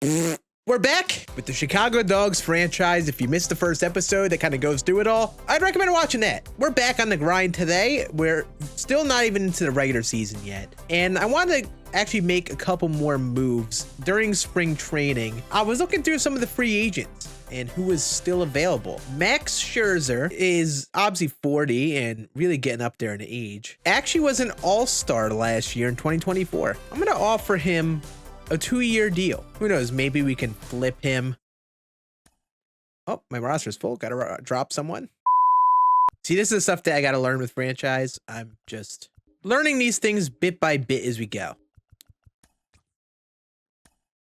We're back with the Chicago Dogs franchise. If you missed the first episode that kind of goes through it all, I'd recommend watching that. We're back on the grind today. We're still not even into the regular season yet. And I wanted to actually make a couple more moves during spring training. I was looking through some of the free agents and who is still available. Max Scherzer is obviously 40 and really getting up there in age. Actually was an all-star last year in 2024. I'm going to offer him a 2-year deal. Who knows? Maybe we can flip him. Oh, my roster's full. Gotta drop someone. See, this is the stuff that I gotta learn with franchise. I'm just learning these things bit by bit as we go.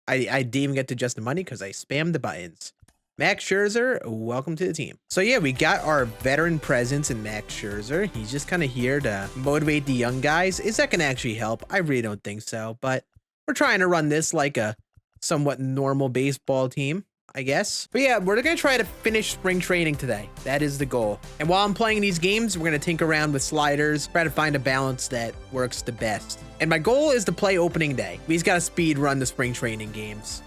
I didn't even get to adjust the money because I spammed the buttons. Max Scherzer, welcome to the team. So yeah, we got our veteran presence in Max Scherzer. He's just kind of here to motivate the young guys. Is that gonna actually help? I really don't think so, but we're trying to run this like a somewhat normal baseball team, I guess. But yeah, we're gonna try to finish spring training today. That is the goal. And while I'm playing these games, we're gonna tinker around with sliders, try to find a balance that works the best. And my goal is to play opening day. We just gotta speed run the spring training games.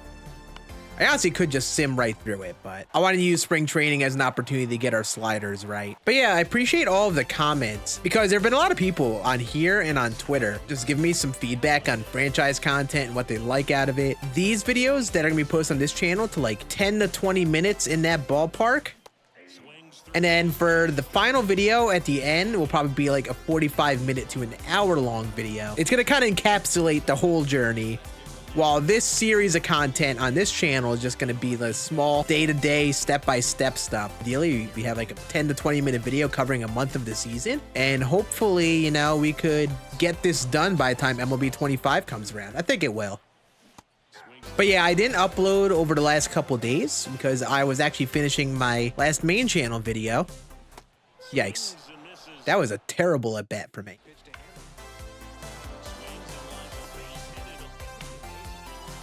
I honestly could just sim right through it, but I wanted to use spring training as an opportunity to get our sliders right. But yeah, I appreciate all of the comments because there have been a lot of people on here and on Twitter just give me some feedback on franchise content and what they like out of it. These videos that are gonna be posted on this channel to like 10 to 20 minutes in that ballpark. And then for the final video at the end, will probably be like a 45-minute to an hour-long video. It's gonna kind of encapsulate the whole journey, while this series of content on this channel is just going to be the small day-to-day, step-by-step stuff. Ideally, we have like a 10 to 20-minute video covering a month of the season. And hopefully, you know, we could get this done by the time MLB 25 comes around. I think it will. But yeah, I didn't upload over the last couple days because I was actually finishing my last main channel video. Yikes. That was a terrible at-bat for me.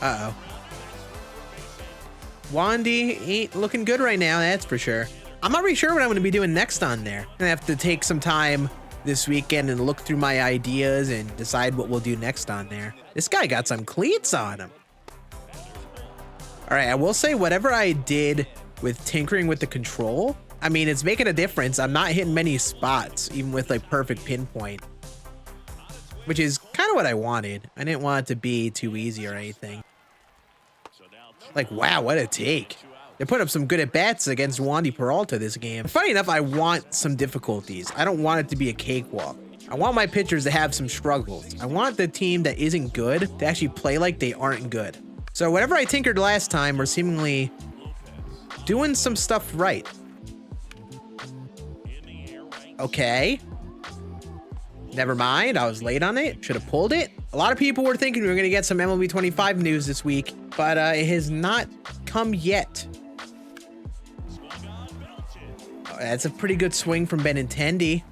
Uh-oh. Wandy ain't looking good right now, that's for sure. I'm not really sure what I'm going to be doing next on there. I'm going to have to take some time this weekend and look through my ideas and decide what we'll do next on there. This guy got some cleats on him. All right, I will say whatever I did with tinkering with the control, I mean, it's making a difference. I'm not hitting many spots, even with like perfect pinpoint, which is kind of what I wanted. I didn't want it to be too easy or anything. Like, wow, what a take. They put up some good at-bats against Wandy Peralta this game. Funny enough, I want some difficulties. I don't want it to be a cakewalk. I want my pitchers to have some struggles. I want the team that isn't good to actually play like they aren't good. So whatever I tinkered last time, we're seemingly doing some stuff right. Okay. Never mind, I was late on it. Should have pulled it. A lot of people were thinking we were going to get some MLB 25 news this week, but it has not come yet. Oh, that's a pretty good swing from Benintendi.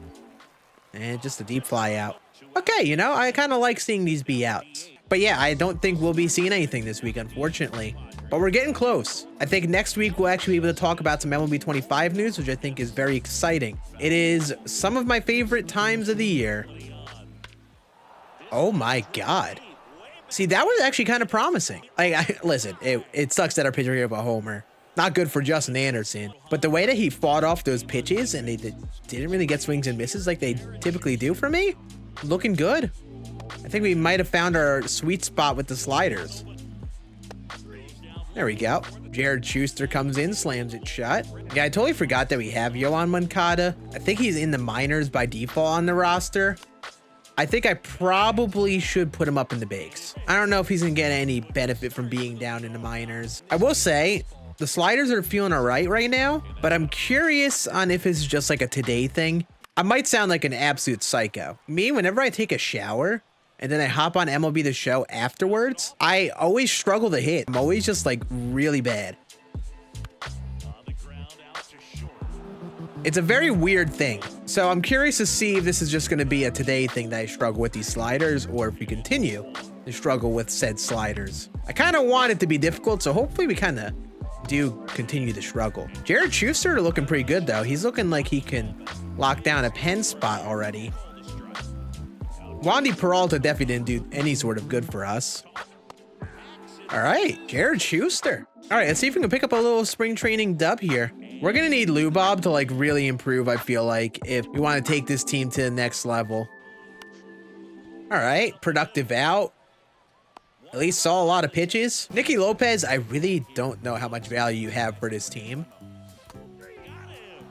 And just a deep fly out. Okay, you know, I kind of like seeing these be outs. But yeah, I don't think we'll be seeing anything this week, unfortunately. But we're getting close. I think next week we'll actually be able to talk about some MLB 25 news, which I think is very exciting. It is some of my favorite times of the year. Oh my God. See, that was actually kind of promising. Like, listen, it sucks that our pitcher gave up a homer. Not good for Justin Anderson. But the way that he fought off those pitches and they didn't really get swings and misses like they typically do for me, looking good. I think we might have found our sweet spot with the sliders. There we go. Jared Schuster comes in, slams it shut. Yeah, I totally forgot that we have Yohan Moncada. I think he's in the minors by default on the roster. I think I probably should put him up in the bigs. I don't know if he's gonna get any benefit from being down in the minors. I will say the sliders are feeling all right now, but I'm curious on if it's just like a today thing. I might sound like an absolute psycho. Me, whenever I take a shower and then I hop on MLB The Show afterwards, I always struggle to hit. I'm always just like really bad. It's a very weird thing. So I'm curious to see if this is just going to be a today thing that I struggle with these sliders, or if we continue to struggle with said sliders. I kind of want it to be difficult, so hopefully we kind of do continue to struggle. Jared Schuster looking pretty good though. He's looking like he can lock down a pen spot already. Wandy Peralta definitely didn't do any sort of good for us. All right, Jared Schuster. All right, let's see if we can pick up a little spring training dub here. We're gonna need Lubob to like really improve, I feel like, if we want to take this team to the next level. All right, productive out. At least saw a lot of pitches. Nicky Lopez, I really don't know how much value you have for this team.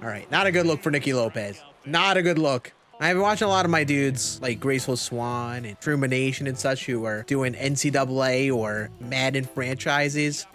All right, not a good look for Nicky Lopez. Not a good look. I've been watching a lot of my dudes like Graceful Swan and Trumanation and such who are doing NCAA or Madden franchises.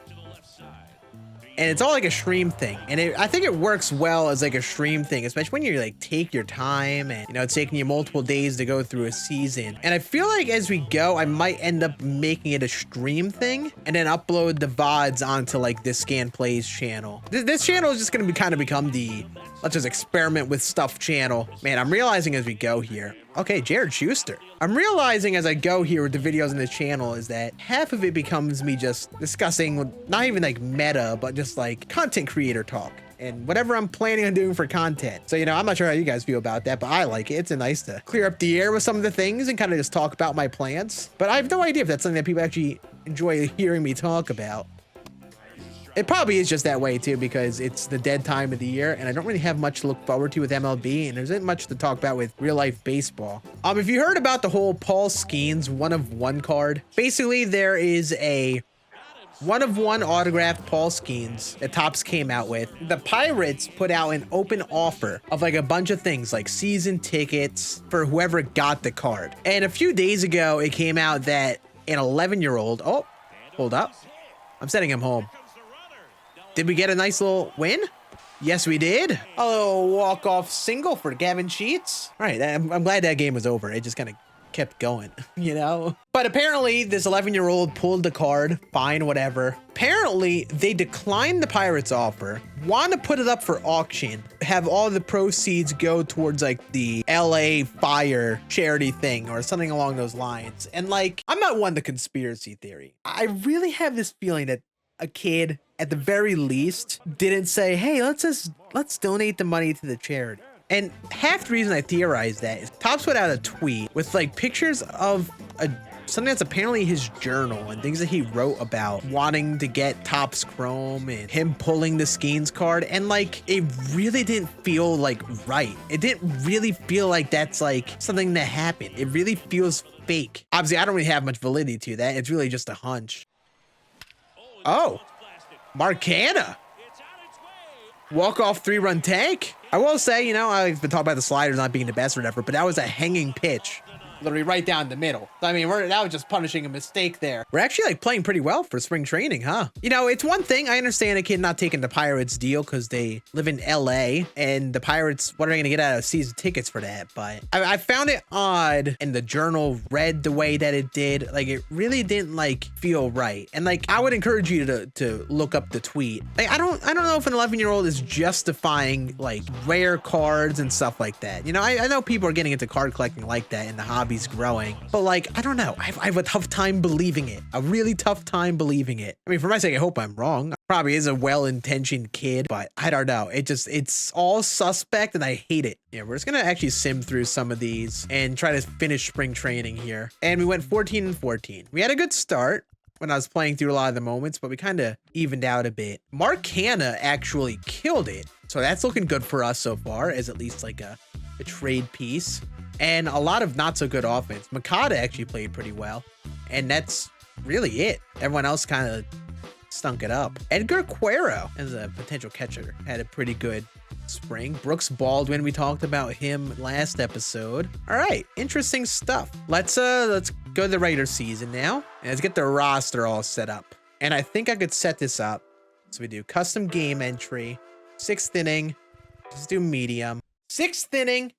And it's all like a stream thing. And I think it works well as like a stream thing, especially when you like take your time and, you know, it's taking you multiple days to go through a season. And I feel like as we go, I might end up making it a stream thing and then upload the VODs onto like this Scan Plays channel. This channel is just going to kind of become the let's just experiment with stuff channel. Man, I'm realizing as we go here. Okay, Jared Schuster. I'm realizing as I go here with the videos on this channel is that half of it becomes me just discussing not even like meta, but just like content creator talk and whatever I'm planning on doing for content. So, you know, I'm not sure how you guys feel about that, but I like it. It's a nice to clear up the air with some of the things and kind of just talk about my plans. But I have no idea if that's something that people actually enjoy hearing me talk about. It probably is just that way too, because it's the dead time of the year and I don't really have much to look forward to with MLB and there isn't much to talk about with real life baseball. If you heard about the whole Paul Scann 1-of-1 card, basically there is a 1-of-1 autographed Paul Scann that Topps came out with. The Pirates put out an open offer of like a bunch of things like season tickets for whoever got the card. And a few days ago, it came out that an 11-year-old, oh, hold up. I'm sending him home. Did we get a nice little win? Yes, we did. A little walk-off single for Gavin Sheets. All right, I'm glad that game was over. It just kind of kept going, you know? But apparently this 11-year-old pulled the card, fine, whatever. Apparently they declined the Pirates offer, want to put it up for auction, have all the proceeds go towards like the LA fire charity thing or something along those lines. And like, I'm not one to conspiracy theory. I really have this feeling that a kid at the very least didn't say, hey, let's donate the money to the charity. And half the reason I theorize that is Topps put out a tweet with like pictures of something that's apparently his journal and things that he wrote about wanting to get Topps Chrome and him pulling the Scann card. And like, it really didn't feel like right. It didn't really feel like that's like something that happened. It really feels fake. Obviously, I don't really have much validity to that. It's really just a hunch. Oh, Marcana. Walk-off 3-run tank. I will say, you know, I've been talking about the sliders not being the best or whatever, but that was a hanging pitch. Literally right down the middle. I mean, that was just punishing a mistake there. We're actually like playing pretty well for spring training, huh? You know, it's one thing. I understand a kid not taking the Pirates deal because they live in LA and the Pirates, what are they going to get out of season tickets for that? But I found it odd and the journal read the way that it did. Like, it really didn't like feel right. And like, I would encourage you to look up the tweet. Like, I don't know if an 11-year-old is justifying like rare cards and stuff like that. You know, I know people are getting into card collecting like that and the hobby's growing, but like, I don't know. I have a tough time believing it. A really tough time believing it. I mean, for my sake, I hope I'm wrong. Probably is a well-intentioned kid, but I don't know. It's all suspect and I hate it. Yeah, we're just gonna actually sim through some of these and try to finish spring training here. And we went 14-14. We had a good start when I was playing through a lot of the moments, but we kind of evened out a bit. Marcana actually killed it. So that's looking good for us so far, as at least like a trade piece. And a lot of not so good offense. Makata actually played pretty well. And that's really it. Everyone else kind of stunk it up. Edgar Cuero as a potential catcher had a pretty good spring. Brooks Baldwin, we talked about him last episode. All right, interesting stuff. Let's go to the regular season now. And let's get the roster all set up. And I think I could set this up. So we do custom game entry, 6th inning. Let's do medium. 6th inning.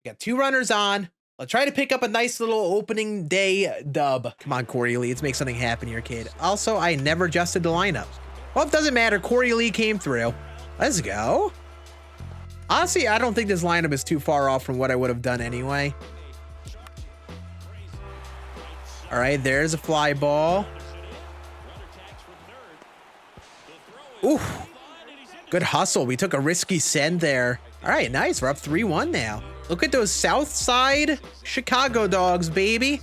Got 2 runners on. Let's try to pick up a nice little opening day dub. Come on, Corey Lee. Let's make something happen here, kid. Also, I never adjusted the lineup. Well, it doesn't matter. Corey Lee came through. Let's go. Honestly, I don't think this lineup is too far off from what I would have done anyway. All right, there's a fly ball. Ooh, good hustle. We took a risky send there. All right, nice. We're up 3-1 now. Look at those South Side Chicago dogs, baby.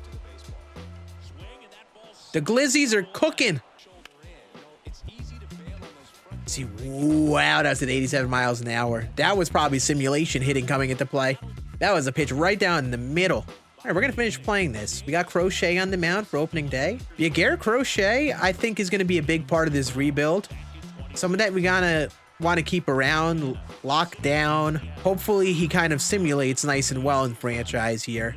The Glizzies are cooking. See, wow, that's at 87 miles an hour. That was probably simulation hitting coming into play. That was a pitch right down in the middle. All right, we're going to finish playing this. We got Crochet on the mound for opening day. Yeah, Garrett Crochet, I think, is going to be a big part of this rebuild. Some of that we gotta want to keep around, lock down. Hopefully he kind of simulates nice and well in franchise here.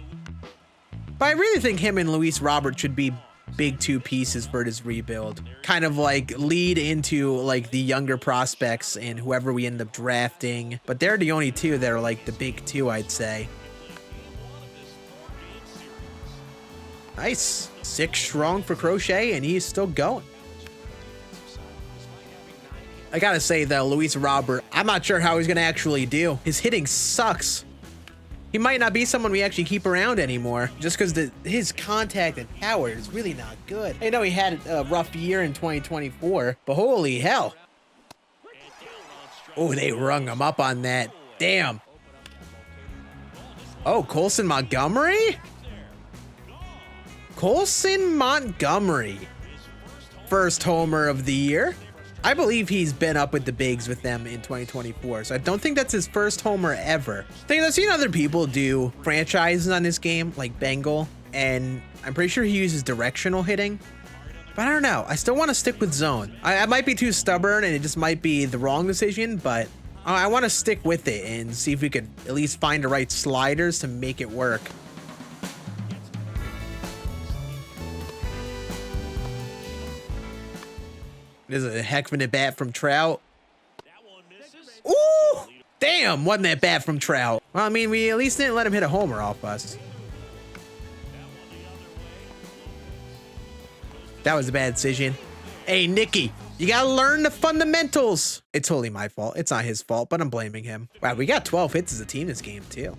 But I really think him and Luis Robert should be big two pieces for this rebuild. Kind of like lead into like the younger prospects and whoever we end up drafting. But they're the only two that are like the big two, I'd say. Nice. 6 strong for Crochet, and he's still going. I gotta say though, Luis Robert, I'm not sure how he's gonna actually do. His hitting sucks. He might not be someone we actually keep around anymore, just because his contact and power is really not good. I know he had a rough year in 2024, but holy hell. Oh, they rung him up on that. Damn. Oh, Colson Montgomery? Colson Montgomery. First homer of the year. I believe he's been up with the bigs with them in 2024, so I don't think that's his first homer ever. I've seen other people do franchises on this game, like Bengal, and I'm pretty sure he uses directional hitting. But I don't know. I still want to stick with zone. I might be too stubborn, and it just might be the wrong decision, but I want to stick with it and see if we could at least find the right sliders to make it work. This is a heck of an at-bat from Trout. Ooh! Damn, wasn't that bad from Trout. Well, I mean, we at least didn't let him hit a homer off us. That was a bad decision. Hey, Nicky, you gotta learn the fundamentals. It's totally my fault. It's not his fault, but I'm blaming him. Wow, we got 12 hits as a team this game, too.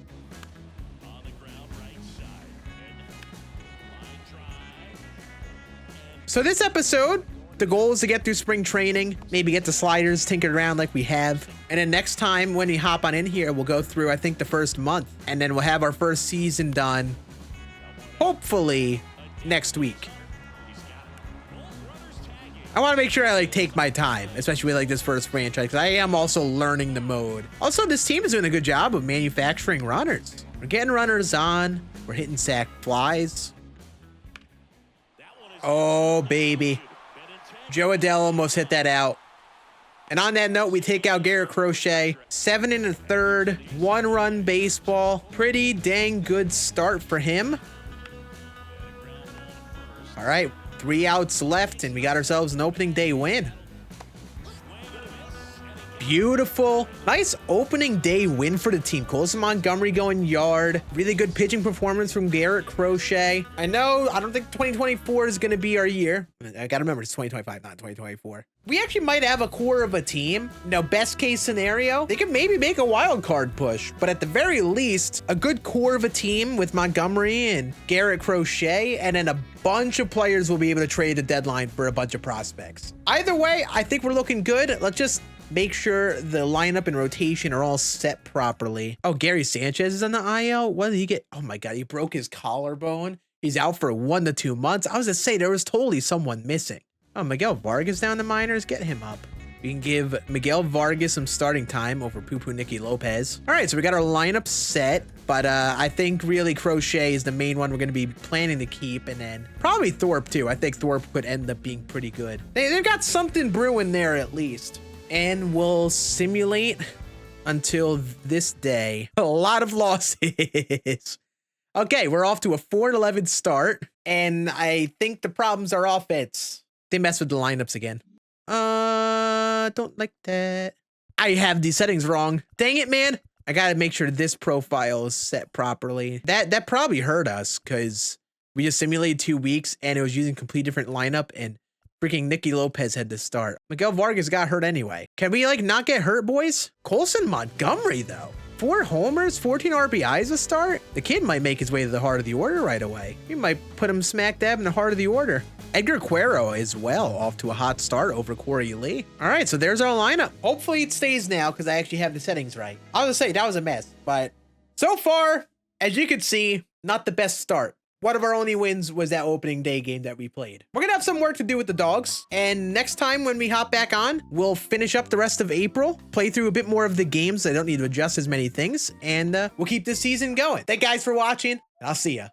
So this episode, the goal is to get through spring training, maybe get the sliders tinkered around like we have. And then next time when we hop on in here, we'll go through, I think, the first month. And then we'll have our first season done, hopefully, next week. I want to make sure I like take my time, especially with like this first franchise, because I am also learning the mode. Also, this team is doing a good job of manufacturing runners. We're getting runners on. We're hitting sack flies. Oh, baby. Joe Adele almost hit that out. And on that note, we take out Garrett Crochet. 7 1/3, 1-run baseball. Pretty dang good start for him. All right, 3 outs left, and we got ourselves an opening day win. Beautiful. Nice opening day win for the team. Colson Montgomery going yard. Really good pitching performance from Garrett Crochet. I don't think 2024 is going to be our year. I got to remember it's 2025, not 2024. We actually might have a core of a team. Now, best case scenario, they could maybe make a wild card push, but at the very least, a good core of a team with Montgomery and Garrett Crochet, and then a bunch of players will be able to trade the deadline for a bunch of prospects. Either way, I think we're looking good. Let's just make sure the lineup and rotation are all set properly. Oh, Gary Sanchez is on the IL. What did he get? Oh my God, he broke his collarbone. He's out for 1 to 2 months. I was gonna say there was totally someone missing. Oh, Miguel Vargas down the minors. Get him up. We can give Miguel Vargas some starting time over Poo-Poo Nicky Lopez. All right, so we got our lineup set, but I think really Crochet is the main one we're going to be planning to keep, and then probably Thorpe too. I think Thorpe could end up being pretty good. They've got something brewing there at least. And we'll simulate until this day. A lot of losses. Okay, we're off to a 4-11 start, and I think the problems are offense. They mess with the lineups again. Don't like that. I have these settings wrong. Dang it, man. I gotta make sure this profile is set properly. That probably hurt us because we just simulated 2 weeks and it was using complete different lineup, and freaking Nicky Lopez had to start. Miguel Vargas got hurt anyway. Can we like not get hurt, boys? Colson Montgomery though. 4 homers, 14 RBIs to start. The kid might make his way to the heart of the order right away. We might put him smack dab in the heart of the order. Edgar Cuero as well, off to a hot start over Corey Lee. All right, so there's our lineup. Hopefully it stays now because I actually have the settings right. I was gonna say that was a mess, but so far, as you can see, not the best start. one of our only wins was that opening day game that we played. We're gonna have some work to do with the dogs. And next time when we hop back on, we'll finish up the rest of April, play through a bit more of the games. I don't need to adjust as many things. And we'll keep this season going. Thank you guys for watching. I'll see ya.